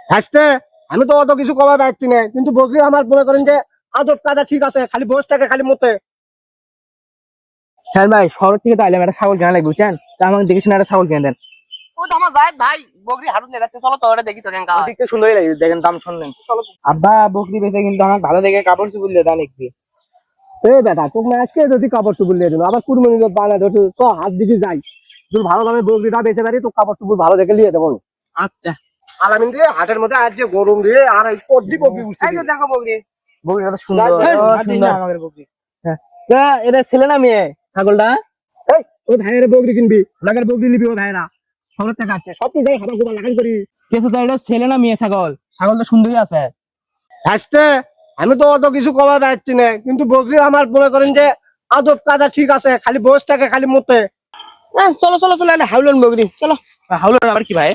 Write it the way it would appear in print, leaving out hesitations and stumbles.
হাসতে আমি তো অত কিছু কবার পাচ্ছি না, কিন্তু বকরি আমার মনে করেন যে আদব কাজা ঠিক আছে, খালি বসে থাকে খালি মতে। হ্যাঁ ভাই, শহর থেকে তো আইলাম, একটা ছাগল কেনা লাগবে বুঝছেন, তা আমাকে দেখেছি না, একটা ছাগল কিনে দেন। ও তো আমার ভাই ভাই বকরি হারুন যাচ্ছে, চলো তো ওটা দেখি তো কেঙ্কা হয়। দেখতে সুন্দরই লাগে, দেখেন দাম শুনলেন। আব্বা বকরি বেচে, কিন্তু আমার ভালো দেখে কাপড় চুপড় দিয়ে দেন একটু। এই বেটা তোকে আজকে যদি কাপড় চুপুর দিয়ে দেবো, আবার কুড়মনি বানা ধরছো তো হাত দিকে যাই, তুই ভালো দামে বকরিটা বেচে পারি তো কাপড় চুপুর ভালো দেখে নিয়ে দেবো। আচ্ছা, আলামিন রে, হাটের মধ্যে আজ যে গরম রে, আর এই কদ্দি বকরি উঠছে এই যে দেখো বকরি। বকরিটা তো সুন্দর, দেখ, ও, হাত দিস সুন্দর না। আমাদের বকরি। হ্যাঁ, তা এটা ছেলে না মেয়ে ছাগলটা? এই ওই ভাইয়ের বকরি কিনবি, লাগার বকরি নিবি, ও ভাইরা শহরের টাকা আছে সব কিছু হাবা গোবা লাগাই করি। কেসে তো এটা ছেলে না মেয়ে ছাগল? ছাগল তো সুন্দরই আছে। হাসতে আমি তো অত কিছু কবার পাচ্ছি না, কিন্তু বকরি আমার মনে করেন যে আদব কাজা ঠিক আছে, খালি বসে থাকে খালি মতে। চলো চলো চলো, হাউলন বকরি চলো। হাউলার আবার কি ভাই?